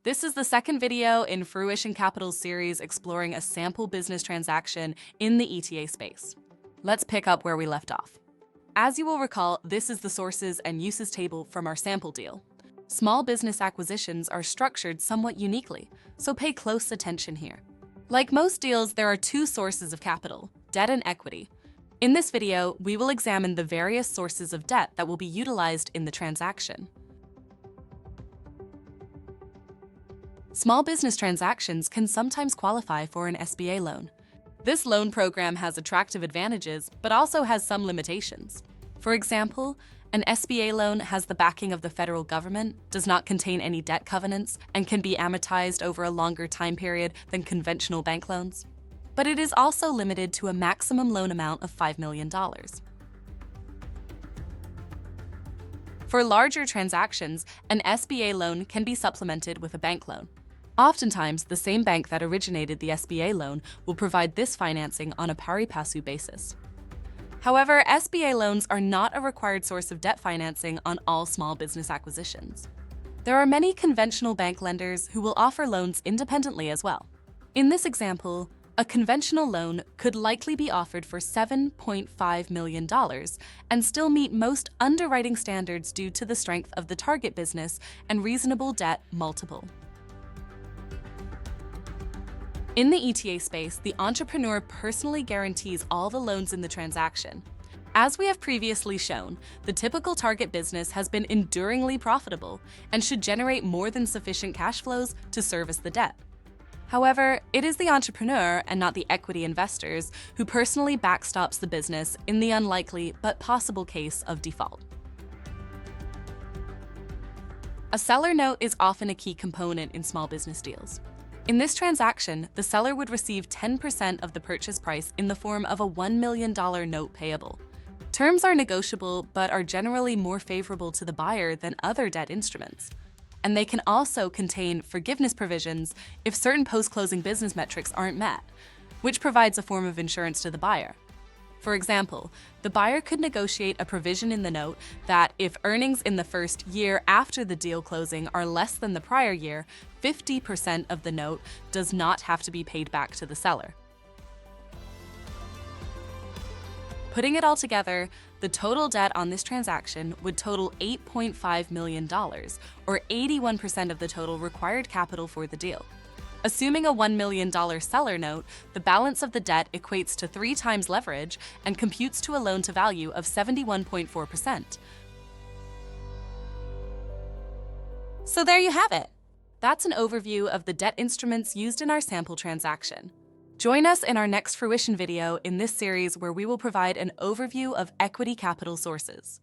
This is the second video in Fruition Capital's series exploring a sample business transaction in the ETA space. Let's pick up where we left off. As you will recall, this is the sources and uses table from our sample deal. Small business acquisitions are structured somewhat uniquely, so pay close attention here. Like most deals, there are two sources of capital, debt and equity. In this video, we will examine the various sources of debt that will be utilized in the transaction. Small business transactions can sometimes qualify for an SBA loan. This loan program has attractive advantages, but also has some limitations. For example, an SBA loan has the backing of the federal government, does not contain any debt covenants, and can be amortized over a longer time period than conventional bank loans. But it is also limited to a maximum loan amount of $5 million. For larger transactions, an SBA loan can be supplemented with a bank loan. Oftentimes, the same bank that originated the SBA loan will provide this financing on a pari passu basis. However, SBA loans are not a required source of debt financing on all small business acquisitions. There are many conventional bank lenders who will offer loans independently as well. In this example, a conventional loan could likely be offered for $7.5 million and still meet most underwriting standards due to the strength of the target business and reasonable debt multiple. In the ETA space, the entrepreneur personally guarantees all the loans in the transaction. As we have previously shown, the typical target business has been enduringly profitable and should generate more than sufficient cash flows to service the debt. However, it is the entrepreneur and not the equity investors who personally backstops the business in the unlikely but possible case of default. A seller note is often a key component in small business deals. In this transaction, the seller would receive 10% of the purchase price in the form of a $1 million note payable. Terms are negotiable but are generally more favorable to the buyer than other debt instruments. And they can also contain forgiveness provisions if certain post-closing business metrics aren't met, which provides a form of insurance to the buyer. For example, the buyer could negotiate a provision in the note that if earnings in the first year after the deal closing are less than the prior year, 50% of the note does not have to be paid back to the seller. Putting it all together, the total debt on this transaction would total $8.5 million, or 81% of the total required capital for the deal. Assuming a $1 million seller note, the balance of the debt equates to 3 times leverage and computes to a loan-to-value of 71.4%. So there you have it. That's an overview of the debt instruments used in our sample transaction. Join us in our next Fruition video in this series where we will provide an overview of equity capital sources.